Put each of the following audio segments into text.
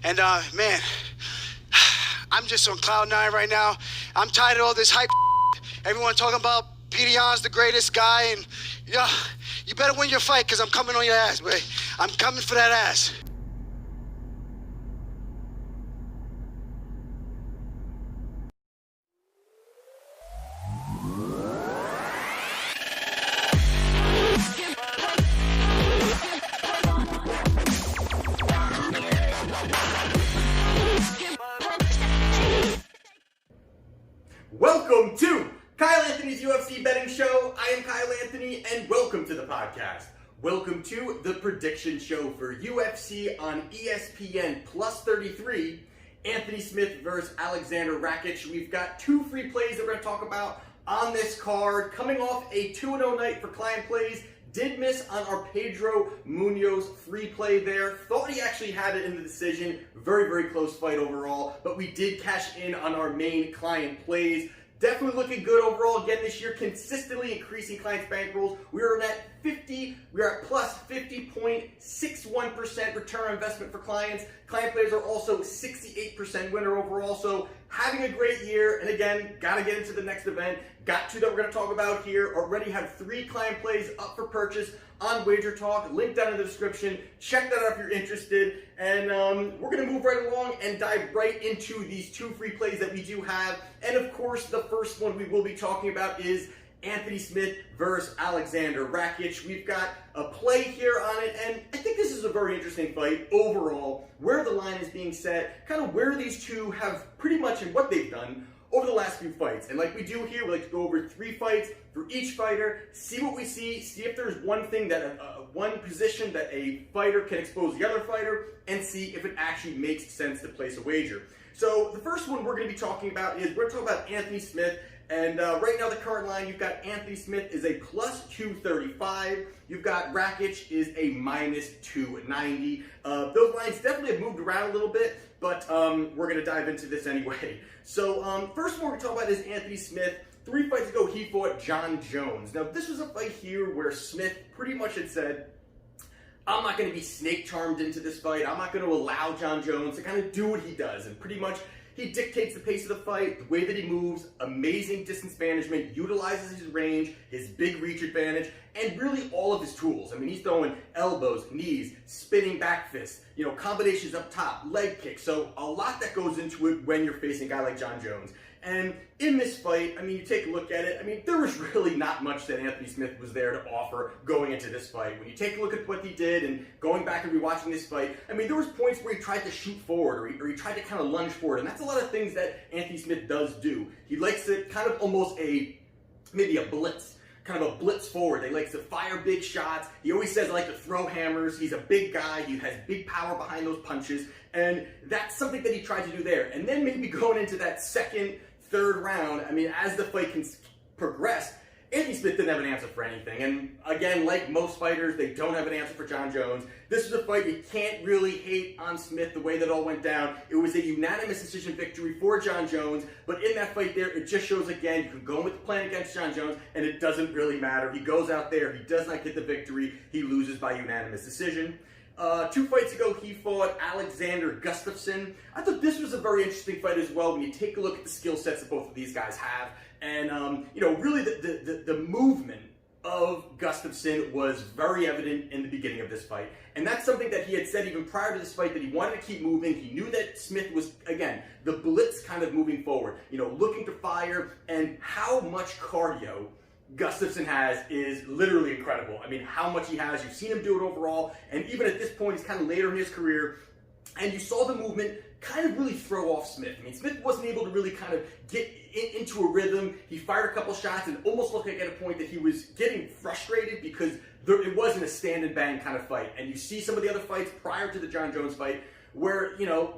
And man, I'm just on cloud nine right now. I'm tired of all this hype. Everyone talking about Petey Yan's the greatest guy, and yeah, you better win your fight because I'm coming on your ass, boy. I'm coming for that ass. Welcome to Kyle Anthony's UFC Betting Show. I am Kyle Anthony, and welcome to the podcast. Welcome to the prediction show for UFC on ESPN Plus 33. Anthony Smith versus Alexander Rakic. We've got two free plays that we're going to talk about on this card. Coming off a 2-0 night for client plays. Did miss on our Pedro Munoz free play there. Thought he actually had it in the decision. Very, very close fight overall. But we did cash in on our main client plays. Definitely looking good overall again this year. Consistently increasing clients' bankrolls. We are at plus 50.61% return on investment for clients. Client players are also 68% winner overall. So having a great year. And again, got to get into the next event. Got two that we're going to talk about here. Already have 3 client plays up for purchase on Wager Talk. Link down in the description. Check that out if you're interested. And we're going to move right along and dive right into these 2 free plays that we do have. And of course, the first one we will be talking about is Anthony Smith versus Alexander Rakic. We've got a play here on it, and I think this is a very interesting fight overall, where the line is being set, kind of where these two have pretty much in what they've done over the last few fights. And like we do here, we like to go over 3 fights for each fighter, see what we see if there's one thing that, one position that a fighter can expose the other fighter, and see if it actually makes sense to place a wager. So the first one we're going to be talking about is, we're going to talk about Anthony Smith. And right now the current line, you've got Anthony Smith is a plus 235. You've got Rakic is a minus 290. Those lines definitely have moved around a little bit, but we're going to dive into this anyway. So first one we're going to talk about is Anthony Smith. 3 fights ago, he fought Jon Jones. Now this was a fight here where Smith pretty much had said, I'm not going to be snake charmed into this fight. I'm not going to allow Jon Jones to kind of do what he does. And pretty much he dictates the pace of the fight, the way that he moves, amazing distance management, utilizes his range, his big reach advantage, and really all of his tools. I mean, he's throwing elbows, knees, spinning back fists, combinations up top, leg kicks. So a lot that goes into it when you're facing a guy like Jon Jones. And in this fight, I mean, you take a look at it, I mean, there was really not much that Anthony Smith was there to offer going into this fight. When you take a look at what he did and going back and rewatching this fight, I mean, there was points where he tried to shoot forward or he tried to kind of lunge forward. And that's a lot of things that Anthony Smith does do. He likes to kind of almost maybe a blitz. Kind of a blitz forward. He likes to fire big shots. He always says, I like to throw hammers. He's a big guy. He has big power behind those punches. And that's something that he tried to do there. And then maybe going into that second, third round, I mean, as the fight progressed, Anthony Smith didn't have an answer for anything. And again, like most fighters, they don't have an answer for Jon Jones. This was a fight you can't really hate on Smith the way that all went down. It was a unanimous decision victory for Jon Jones. But in that fight there, it just shows again, you can go with the plan against Jon Jones, and it doesn't really matter. He goes out there, he does not get the victory, he loses by unanimous decision. 2 fights ago, he fought Alexander Gustafsson. I thought this was a very interesting fight as well when you take a look at the skill sets that both of these guys have. And, really the movement of Gustafsson was very evident in the beginning of this fight. And that's something that he had said even prior to this fight, that he wanted to keep moving. He knew that Smith was, again, the blitz kind of moving forward, looking to fire, and how much cardio Gustafsson has is literally incredible. I mean, how much he has. You've seen him do it overall, and even at this point, he's kind of later in his career, and you saw the movement kind of really throw off Smith. I mean, Smith wasn't able to really kind of get into a rhythm. He fired a couple shots and almost looked like at a point that he was getting frustrated because it wasn't a stand and bang kind of fight. And you see some of the other fights prior to the Jon Jones fight where,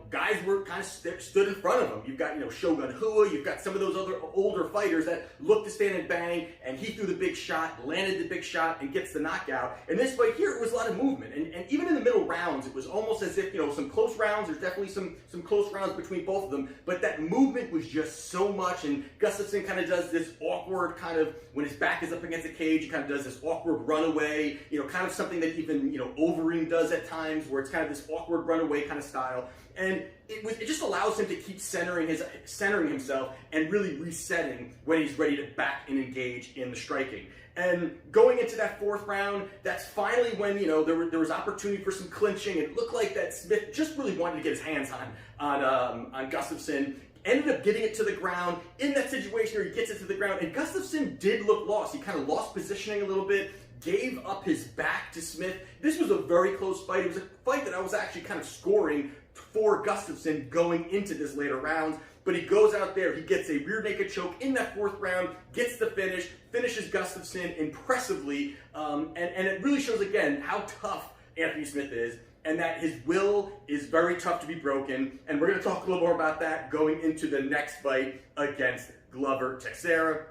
guys were kind of stood in front of him. You've got, Shogun Rua, you've got some of those other older fighters that look to stand and bang, and he threw the big shot, landed the big shot, and gets the knockout. In this fight here, it was a lot of movement. And even in the middle rounds, it was almost as if, some close rounds, there's definitely some close rounds between both of them, but that movement was just so much, and Gustafsson kind of does this awkward kind of, when his back is up against the cage, he kind of does this awkward runaway, kind of something that even, Overeem does at times, where it's kind of this awkward runaway kind of style. And it just allows him to keep centering himself and really resetting when he's ready to back and engage in the striking. And going into that fourth round, that's finally when, you know, there was opportunity for some clinching. It looked like that Smith just really wanted to get his hands on Gustafsson. Ended up getting it to the ground. In that situation where he gets it to the ground, and Gustafsson did look lost. He kind of lost positioning a little bit, gave up his back to Smith. This was a very close fight. It was a fight that I was actually kind of scoring for Gustafsson going into this later rounds. But he goes out there, he gets a rear naked choke in that fourth round, gets the finish, finishes Gustafsson impressively, and it really shows again how tough Anthony Smith is, and that his will is very tough to be broken. And we're going to talk a little more about that going into the next fight against Glover Teixeira.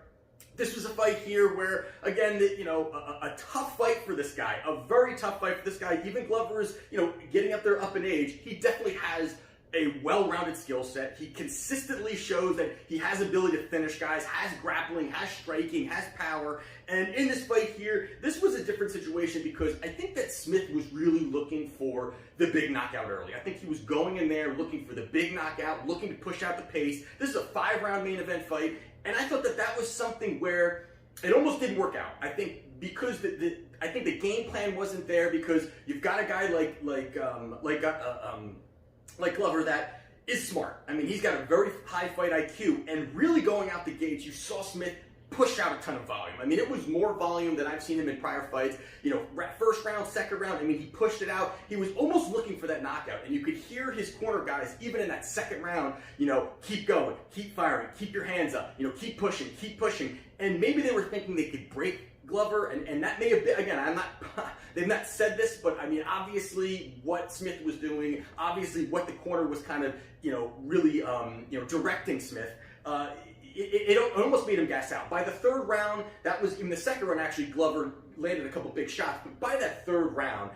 This was a fight here where, again, you know, a tough fight for this guy, a very tough fight for this guy. Even Glover's, you know, getting up there up in age, he definitely has a well-rounded skill set. He consistently shows that he has ability to finish guys, has grappling, has striking, has power. And in this fight here, this was a different situation because I think that Smith was really looking for the big knockout early. I think he was going in there looking for the big knockout, looking to push out the pace. This is a 5-round main event fight, and I thought that that was something where it almost didn't work out. I think because I think the game plan wasn't there, because you've got a guy like Glover that is smart. I mean, he's got a very high fight IQ, and really going out the gates, you saw Smith push out a ton of volume. I mean, it was more volume than I've seen him in prior fights. You know, first round, second round, I mean, he pushed it out. He was almost looking for that knockout, and you could hear his corner guys, even in that second round, you know, keep going, keep firing, keep your hands up, you know, keep pushing. And maybe they were thinking they could break Glover, and that may have been, again, they've not said this, but I mean, obviously what Smith was doing, obviously what the corner was kind of, you know, really, you know, directing Smith, it almost made him gas out. By the third round, that was, in the second round, actually, Glover landed a couple big shots, but by that third round,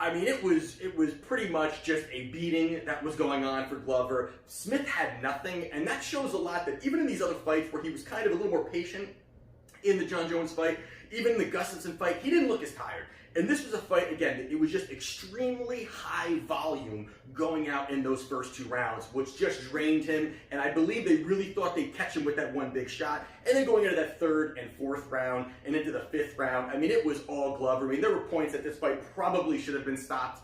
I mean, it was pretty much just a beating that was going on for Glover. Smith had nothing, and that shows a lot that even in these other fights where he was kind of a little more patient, in the Jon Jones fight, even in the Gustafsson fight, he didn't look as tired. And this was a fight, again, it was just extremely high volume going out in those first 2 rounds, which just drained him. And I believe they really thought they'd catch him with that one big shot. And then going into that third and fourth round and into the fifth round, I mean, it was all Glover. I mean, there were points that this fight probably should have been stopped,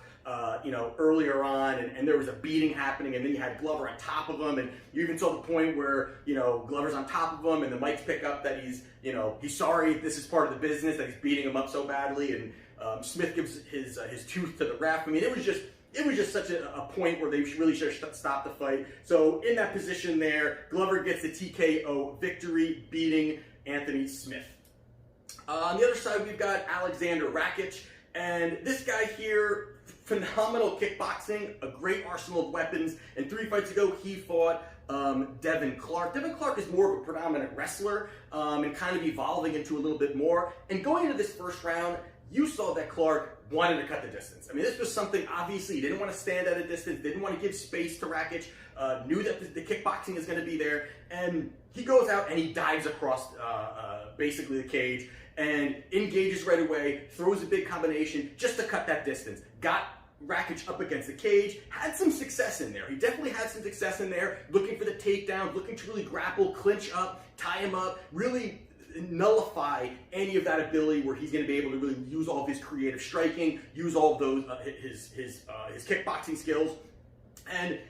you know, earlier on, and there was a beating happening, and then you had Glover on top of him, and you even saw the point where, you know, Glover's on top of him, and the mics pick up that he's, you know, he's sorry, this is part of the business, that he's beating him up so badly, and Smith gives his tooth to the ref. I mean, it was just such a point where they really should have stopped the fight. So in that position there, Glover gets the TKO victory, beating Anthony Smith. On the other side, we've got Alexander Rakic, and this guy here, phenomenal kickboxing, a great arsenal of weapons, and 3 fights ago he fought Devin Clark. Devin Clark is more of a predominant wrestler, and kind of evolving into a little bit more. And going into this first round, you saw that Clark wanted to cut the distance. I mean, this was something, obviously, he didn't want to stand at a distance, didn't want to give space to Rakic, knew that the kickboxing is going to be there, and he goes out and he dives across basically the cage, and engages right away, throws a big combination just to cut that distance. Got Rakic up against the cage, had some success in there. He definitely had some success in there, looking for the takedown, looking to really grapple, clinch up, tie him up, really nullify any of that ability where he's going to be able to really use all of his creative striking, use all of those, his kickboxing skills. And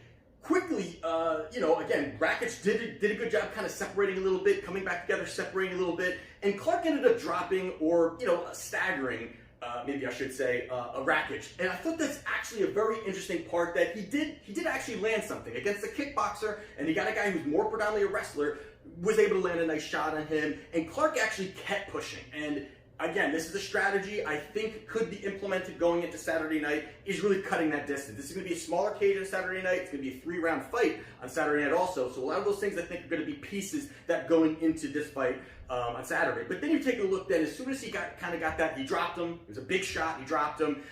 quickly, you know, again, Rakic did a good job kind of separating a little bit, coming back together, separating a little bit, and Clark ended up dropping, or, you know, staggering, maybe I should say, a Rakic. And I thought that's actually a very interesting part, that he did actually land something against a kickboxer, and he got a guy who's more predominantly a wrestler, was able to land a nice shot on him, and Clark actually kept pushing. And again, this is a strategy I think could be implemented going into Saturday night, is really cutting that distance. This is going to be a smaller cage on Saturday night. It's going to be a 3-round fight on Saturday night also. So a lot of those things I think are going to be pieces that going into this fight on Saturday. But then you take a look then, as soon as he got that, he dropped him. It was a big shot, he dropped him.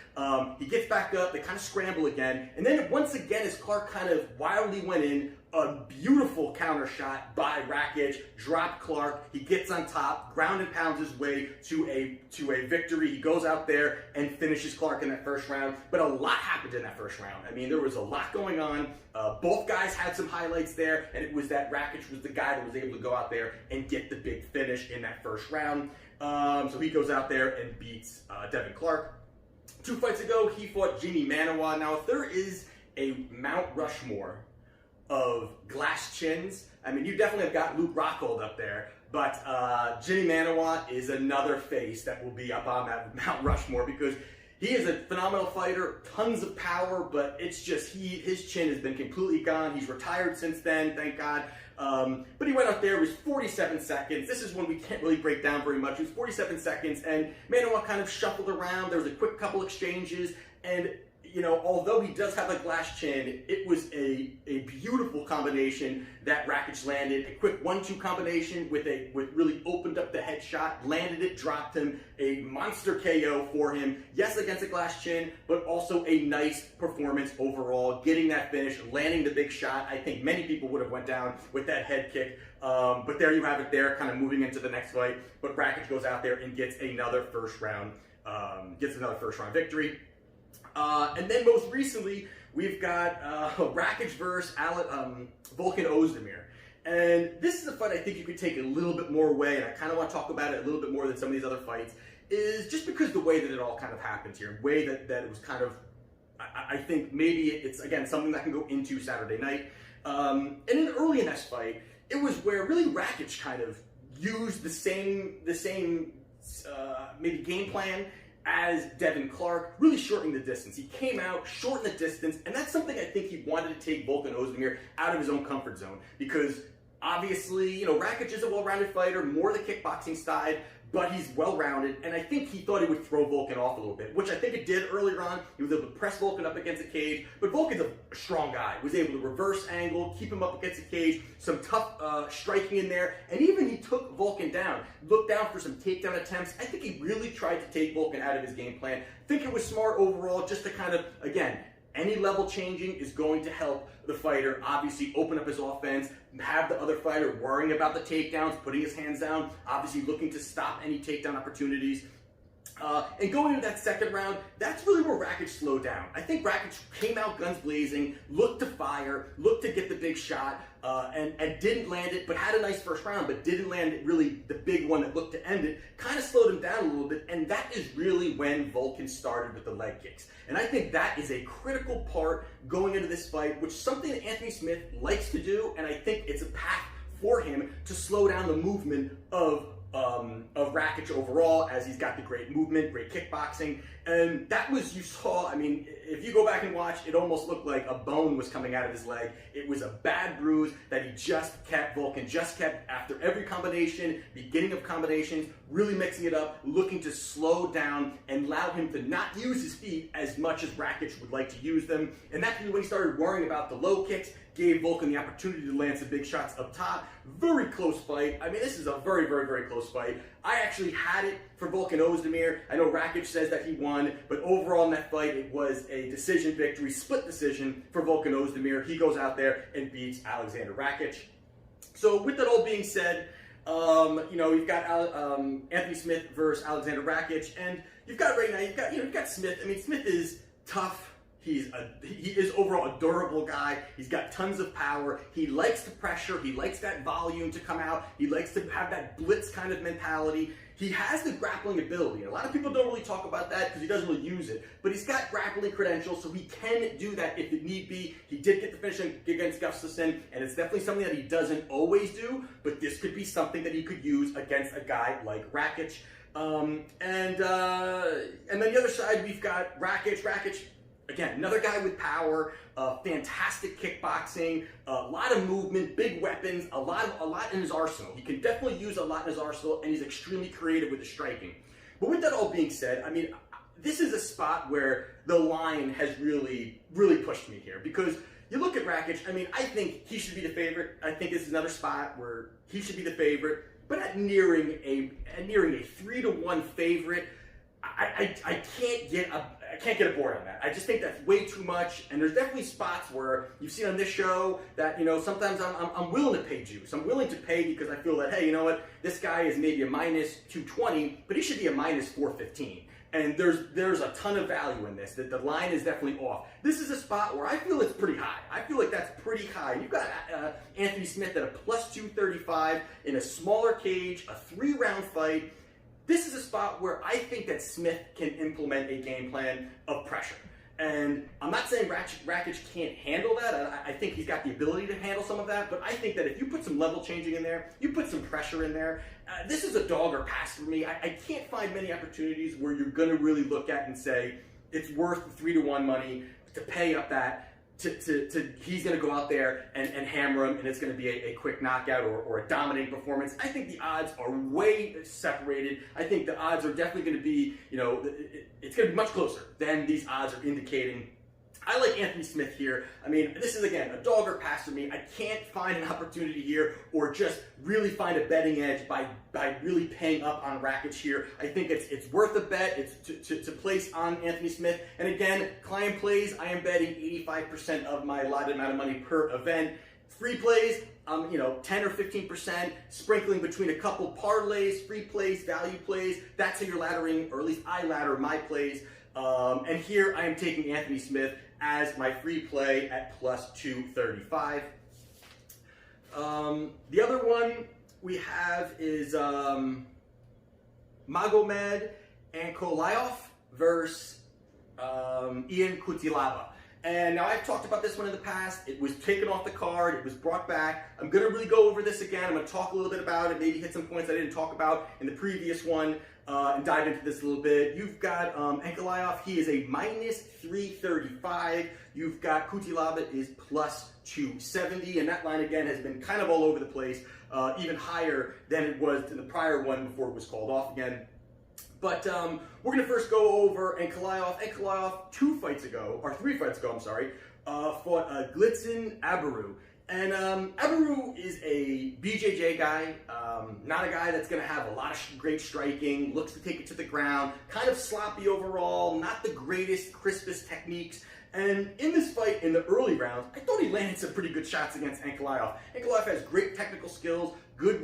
He gets back up, they kind of scramble again. And then once again, as Clark kind of wildly went in, a beautiful counter shot by Rakic, dropped Clark, he gets on top, ground and pounds his way to a victory. He goes out there and finishes Clark in that first round. But a lot happened in that first round. I mean, there was a lot going on. Both guys had some highlights there, and it was that Rakic was the guy that was able to go out there and get the big finish in that first round. So he goes out there and beats Devin Clark. 2 fights ago, he fought Jimmy Manuwa. Now, if there is a Mount Rushmore of glass chins, I mean, you definitely have got Luke Rockhold up there, but Jimmy Manuwa is another face that will be up on that Mount Rushmore, because he is a phenomenal fighter, tons of power, but it's just his chin has been completely gone. He's retired since then, thank God. But he went out there, it was 47 seconds. This is one we can't really break down very much. It was 47 seconds, and Manuwa kind of shuffled around. There was a quick couple exchanges, and you know, although he does have a glass chin, it was a beautiful combination that Rakic landed. A quick 1-2 combination with really opened up the headshot, landed it, dropped him. A monster KO for him. Yes, against a glass chin, but also a nice performance overall. Getting that finish, landing the big shot. I think many people would have went down with that head kick. But there you have it there, kind of moving into the next fight. But Rakic goes out there and gets another first round victory. And then most recently, we've got Rakic versus Volkan Ozdemir. And this is a fight I think you could take a little bit more away, and I kind of want to talk about it a little bit more than some of these other fights, is just because the way that it all kind of happens here, the way that it was kind of, I think maybe it's, again, something that can go into Saturday night. And then early in this fight, it was where really Rakic kind of used the same maybe game plan as Devin Clark, really shortening the distance. He came out, shortened the distance, and that's something I think he wanted to take Volkan Ozdemir out of his own comfort zone, because obviously, you know, Rakic is a well-rounded fighter, more the kickboxing side, but he's well-rounded, and I think he thought he would throw Volkan off a little bit, which I think it did earlier on. He was able to press Volkan up against the cage, but Volkan's a strong guy. He was able to reverse angle, keep him up against the cage, some tough striking in there, and even he took Volkan down, looked down for some takedown attempts. I think he really tried to take Volkan out of his game plan. I think it was smart overall, just to kind of, again, any level changing is going to help the fighter obviously open up his offense, have the other fighter worrying about the takedowns, putting his hands down, obviously looking to stop any takedown opportunities. And going into that second round, that's really where Rakic slowed down. I think Rakic came out guns blazing, looked to fire, looked to get the big shot, and didn't land it, but had a nice first round, but didn't land it really the big one that looked to end it. Kind of slowed him down a little bit, and that is really when Volkan started with the leg kicks. And I think that is a critical part going into this fight, which is something that Anthony Smith likes to do, and I think it's a path for him to slow down the movement of Rakic overall, as he's got the great movement, great kickboxing. And that was, you saw, I mean, if you go back and watch, it almost looked like a bone was coming out of his leg. It was a bad bruise that he just kept, Volkan just kept after every combination, beginning of combinations, really mixing it up, looking to slow down and allow him to not use his feet as much as Rakic would like to use them. And that's when he started worrying about the low kicks, gave Volkan the opportunity to land some big shots up top. Very close fight. I mean, this is a very, very, very close fight. I actually had it for Volkan Ozdemir. I know Rakic says that he won, but overall in that fight, it was a decision victory, split decision for Volkan Ozdemir. He goes out there and beats Alexander Rakic. So with that all being said, you know, you've got Anthony Smith versus Alexander Rakic, and you've got right now, you've got Smith. I mean, Smith is tough. He is overall a durable guy. He's got tons of power. He likes to pressure. He likes that volume to come out. He likes to have that blitz kind of mentality. He has the grappling ability. And a lot of people don't really talk about that because he doesn't really use it. But he's got grappling credentials, so he can do that if it need be. He did get the finish against Gustafsson, and it's definitely something that he doesn't always do. But this could be something that he could use against a guy like Rakic. And then the other side, we've got Rakic. Again, another guy with power, fantastic kickboxing, a lot of movement, big weapons, a lot in his arsenal. He can definitely use a lot in his arsenal, and he's extremely creative with the striking. But with that all being said, I mean, this is a spot where the line has really, really pushed me here, because you look at Rakic, I mean, I think he should be the favorite. I think this is another spot where he should be the favorite. but at nearing a 3-1 favorite, I can't get aboard on that. I just think that's way too much, and there's definitely spots where you've seen on this show that, you know, sometimes I'm willing to pay juice. I'm willing to pay because I feel that, hey, you know what, this guy is maybe a minus 220, but he should be a minus 415. And there's a ton of value in this. That the line is definitely off. This is a spot where I feel it's pretty high. I feel like that's pretty high. You've got Anthony Smith at a plus 235 in a smaller cage, a 3-round fight. This is a spot where I think that Smith can implement a game plan of pressure. And I'm not saying Rakic can't handle that. I think he's got the ability to handle some of that. But I think that if you put some level changing in there, you put some pressure in there, this is a dog or pass for me. I can't find many opportunities where you're going to really look at and say it's worth 3-1 money to pay up that. He's going to go out there and hammer him, and it's going to be a quick knockout or a dominating performance. I think the odds are way separated. I think the odds are definitely going to be, you know, it's going to be much closer than these odds are indicating. I like Anthony Smith here. I mean, this is, again, a dog or pass for me. I can't find an opportunity here or just really find a betting edge by really paying up on Rakic here. I think it's worth a bet. It's to place on Anthony Smith. And again, client plays, I am betting 85% of my allotted amount of money per event. Free plays, 10 or 15%, sprinkling between a couple parlays, free plays, value plays. That's how you're laddering, or at least I ladder my plays. And here I am taking Anthony Smith as my free play at plus 235. The other one we have is Magomed Ankalaev versus Ian Cutelaba. And now I've talked about this one in the past. It was taken off the card. It was brought back. I'm going to really go over this again. I'm going to talk a little bit about it, maybe hit some points I didn't talk about in the previous one, and dive into this a little bit. You've got Ankalaev. He is a minus 335. You've got Cutelaba is plus 270. And that line, again, has been kind of all over the place, even higher than it was in the prior one before it was called off again. But we're going to first go over Ankalaev. Ankalaev 3 fights ago, fought Glitzin Abaru. And Abaru is a BJJ guy, not a guy that's going to have a lot of great striking, looks to take it to the ground, kind of sloppy overall, not the greatest, crispest techniques. And in this fight, in the early rounds, I thought he landed some pretty good shots against Ankalaev. Ankalaev has great technical skills, good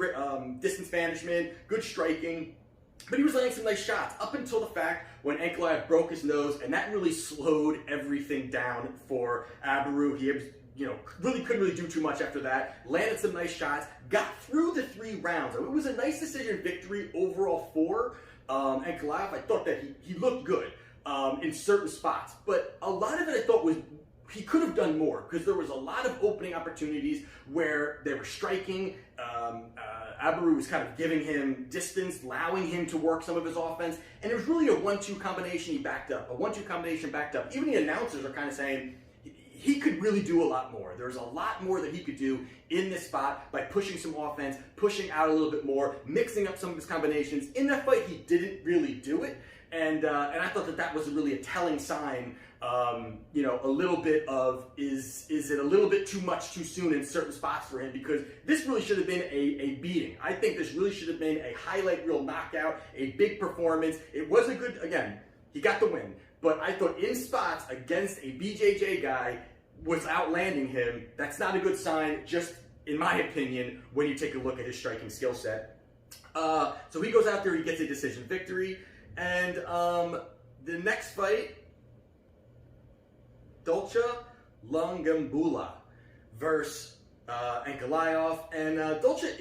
distance management, good striking. But he was landing some nice shots up until the fact when Ankalaev broke his nose, and that really slowed everything down for Abaru. He was, really couldn't really do too much after that. Landed some nice shots, got through the 3 rounds. It was a nice decision victory overall for Ankalaev. I thought that he looked good in certain spots, but a lot of it I thought was he could have done more because there was a lot of opening opportunities where they were striking. Abaru was kind of giving him distance, allowing him to work some of his offense, and it was really a 1-2 combination he backed up. Even the announcers are kind of saying he could really do a lot more. There's a lot more that he could do in this spot by pushing some offense, pushing out a little bit more, mixing up some of his combinations. In that fight, he didn't really do it, and I thought that was really a telling sign. A little bit of is it a little bit too much too soon in certain spots for him, because this really should have been a beating. I think this really should have been a highlight reel knockout, a big performance. It was a good, again, he got the win, but I thought in spots against a BJJ guy was outlanding him. That's not a good sign, just in my opinion, when you take a look at his striking skill set. So he goes out there, he gets a decision victory, and the next fight, Dolce Lungambula versus Ankalaev. And Dolce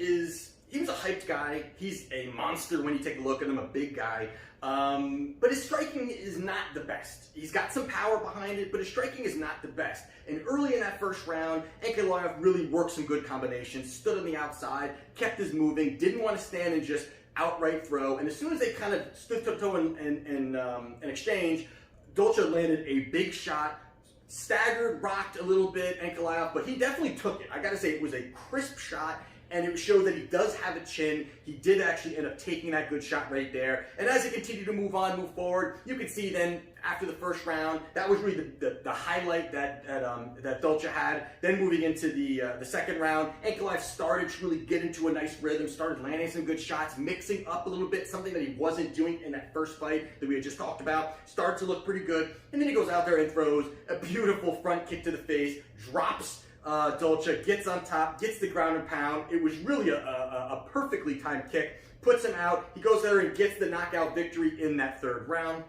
he was a hyped guy. He's a monster when you take a look at him, a big guy. But his striking is not the best. He's got some power behind it, but his striking is not the best. And early in that first round, Ankalaev really worked some good combinations, stood on the outside, kept his moving, didn't want to stand and just outright throw. And as soon as they kind of stood toe-to-toe in exchange, Dolce landed a big shot, staggered, rocked a little bit, Ankalaev, but he definitely took it. I gotta say, it was a crisp shot, and it showed that he does have a chin. He did actually end up taking that good shot right there. And as he continued to move forward, you could see then after the first round, that was really the highlight that Dolce had. Then moving into the second round, Ankalaev started to really get into a nice rhythm, started landing some good shots, mixing up a little bit, something that he wasn't doing in that first fight that we had just talked about. Started to look pretty good, and then he goes out there and throws a beautiful front kick to the face, drops Dolce, gets on top, gets the ground and pound. It was really a perfectly timed kick, puts him out. He goes there and gets the knockout victory in that third round.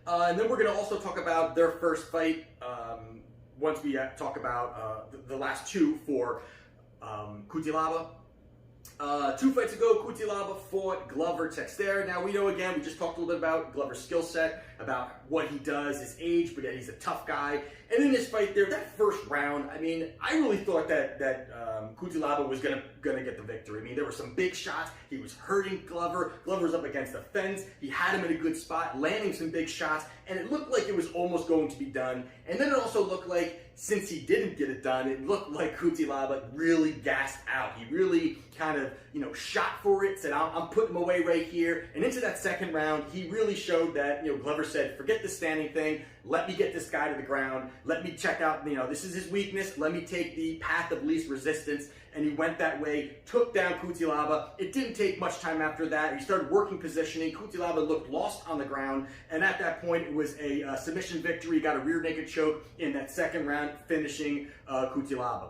And then we're going to also talk about their first fight once we talk about the last two for Cutelaba. 2 fights ago, Cutelaba fought Glover Teixeira. Now we know, again, we just talked a little bit about Glover's skill set, about what he does, his age, but he's a tough guy. And in this fight there, that first round, I mean, I really thought that Cutelaba was gonna get the victory. I mean, there were some big shots. He was hurting Glover. Glover's up against the fence. He had him in a good spot, landing some big shots, and it looked like it was almost going to be done. And then it also looked like, since he didn't get it done, it looked like Cutelaba really gassed out. He really kind of, shot for it, said, I'm putting him away right here. And into that second round, he really showed that, Glover said, forget the standing thing. Let me get this guy to the ground. Let me check out, this is his weakness. Let me take the path of least resistance. And he went that way, took down Cutelaba. It didn't take much time after that. He started working positioning. Cutelaba looked lost on the ground. And at that point, it was a submission victory. He got a rear naked choke in that second round, finishing Cutelaba.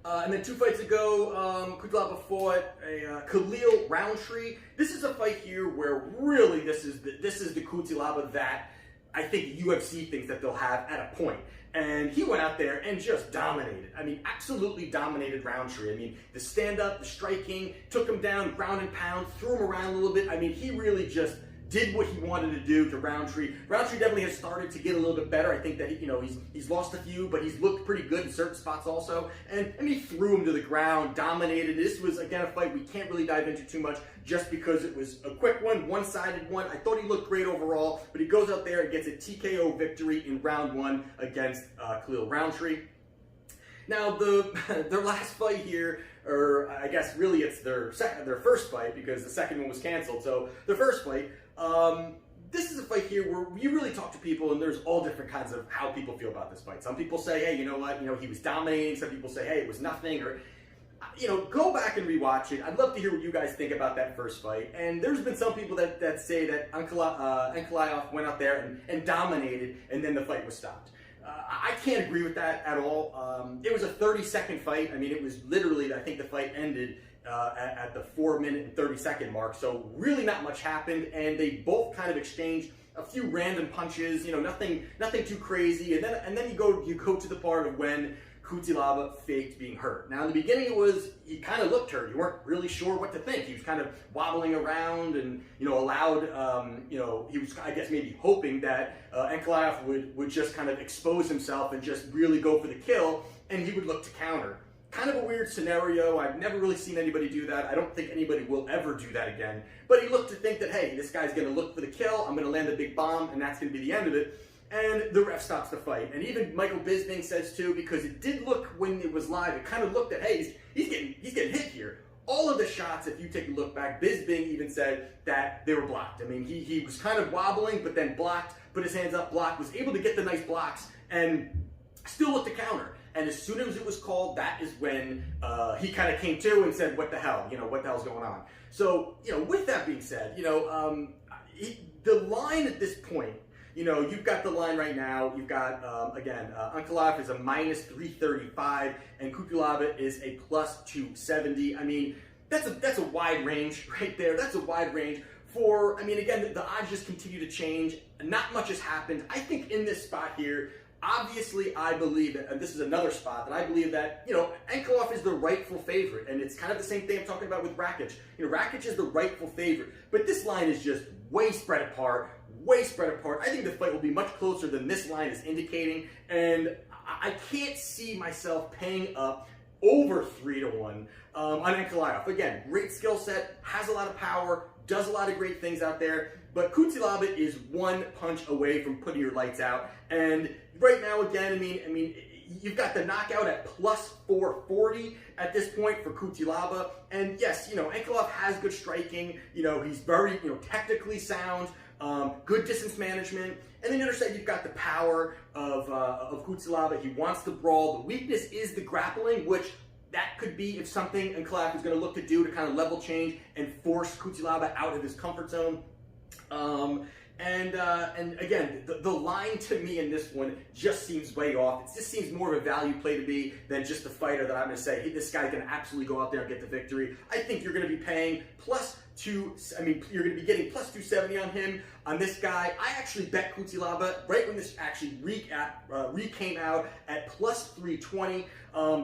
And then 2 fights ago, Cutelaba fought a Khalil Roundtree. This is a fight here where really this is the Cutelaba that I think UFC thinks that they'll have at a point. And he went out there and just dominated. I mean, absolutely dominated Roundtree. I mean, the stand-up, the striking, took him down, ground and pound, threw him around a little bit. I mean, he really just did what he wanted to do to Roundtree. Roundtree definitely has started to get a little bit better. I think that he's lost a few, but he's looked pretty good in certain spots also. And I mean, he threw him to the ground, dominated. This was again a fight we can't really dive into too much, just because it was a quick one-sided one. I thought he looked great overall, but he goes out there and gets a TKO victory in round 1 against Khalil Roundtree. Now, their last fight here, or I guess really it's their first fight, because the second one was canceled. So their first fight. This is a fight here where you really talk to people, and there's all different kinds of how people feel about this fight. Some people say, hey, you know what, he was dominating. Some people say, hey, it was nothing, or go back and rewatch it. I'd love to hear what you guys think about that first fight. And there's been some people that say that Ankalaev went out there and dominated, and then the fight was stopped. I can't agree with that at all. It was a 30-second fight. I mean, it was literally, I think the fight ended at the 4-minute and 30-second mark. So really not much happened, and they both kind of exchanged a few random punches. Nothing too crazy. And then you go to the part of when Cutelaba faked being hurt. Now in the beginning he kind of looked hurt. You weren't really sure what to think. He was kind of wobbling around and allowed he was, I guess, maybe hoping that Ankalaev would just kind of expose himself and just really go for the kill, and he would look to counter. Kind of a weird scenario. I've never really seen anybody do that. I don't think anybody will ever do that again. But he looked to think that, hey, this guy's going to look for the kill. I'm going to land a big bomb, and that's going to be the end of it. And the ref stops the fight. And even Michael Bisping says too, because it did look when it was live, it kind of looked at, hey, he's getting hit here. All of the shots, if you take a look back, Bisping even said that they were blocked. I mean, he was kind of wobbling, but then blocked, put his hands up, blocked, was able to get the nice blocks, and still looked to counter. And as soon as it was called, that is when he kind of came to and said, what the hell? What the hell's going on? So, with that being said, the line at this point, you've got the line right now. You've got, Ankalaev is a -335, and Cutelaba is a +270. I mean, that's a wide range right there. That's a wide range for, I mean, again, the odds just continue to change. Not much has happened. I think in this spot here, obviously, I believe that, and this is another spot that I believe that, Ankalaev is the rightful favorite, and it's kind of the same thing I'm talking about with Rakic. Rakic is the rightful favorite, but this line is just way spread apart. I think the fight will be much closer than this line is indicating, and I can't see myself paying up over 3-1 on Ankalaev. Again, great skill set, has a lot of power, does a lot of great things out there, but Cutelaba is one punch away from putting your lights out. And right now, again, I mean, you've got the knockout at plus 440 at this point for Cutelaba. And yes, Ankalaev has good striking. He's very, technically sound, good distance management. And then the other side, you've got the power of Cutelaba. He wants to brawl. The weakness is the grappling, which that could be if something Ankalaev is going to look to do to kind of level change and force Cutelaba out of his comfort zone. And again, the line to me in this one just seems way off. It just seems more of a value play to me than just a fighter that I'm going to say, hey, this guy's going to absolutely go out there and get the victory. I think you're going to be paying you're going to be getting plus 270 on him. On this guy, I actually bet Cutelaba right when this actually came out at plus 320.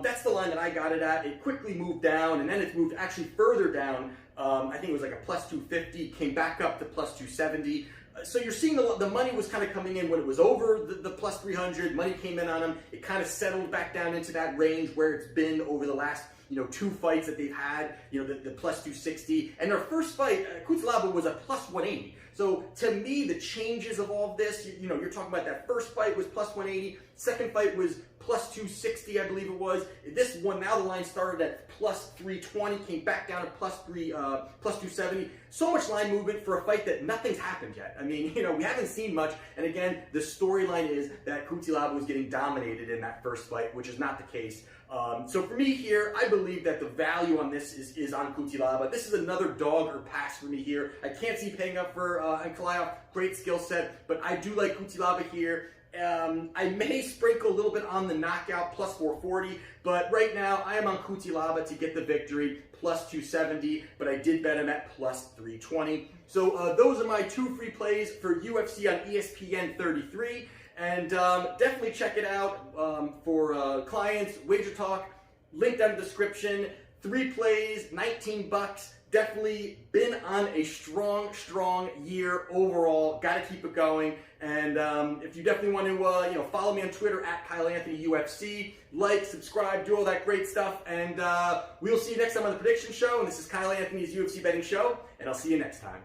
That's the line that I got it at. It quickly moved down, and then it's moved actually further down. I think it was like a plus 250, came back up to plus 270. So you're seeing the money was kind of coming in when it was over the plus 300. Money came in on him. It kind of settled back down into that range where it's been over the last 2 fights that they've had. The plus 260. And their first fight, Cutelaba was a plus 180. So to me, the changes of all of this, you're talking about that first fight was plus 180. Second fight was plus 260, I believe it was. This one, now the line started at plus 320, came back down to plus 270. So much line movement for a fight that nothing's happened yet. I mean, we haven't seen much. And again, the storyline is that Cutelaba was getting dominated in that first fight, which is not the case. So for me here, I believe that the value on this is on Cutelaba. This is another dog or pass for me here. I can't see paying up for Ankalaev. Great skill set, but I do like Cutelaba here. I may sprinkle a little bit on the knockout, plus 440, but right now I am on Cutelaba to get the victory, plus 270, but I did bet him at plus 320. So those are my 2 free plays for UFC on ESPN 33. And definitely check it out for clients, Wager Talk, link down in the description. 3 plays, 19 bucks. Definitely been on a strong year overall. Got to keep it going. And if you definitely want to, follow me on Twitter at Kyle Anthony UFC. Like, subscribe, do all that great stuff. And we'll see you next time on the Prediction Show. And this is Kyle Anthony's UFC Betting Show. And I'll see you next time.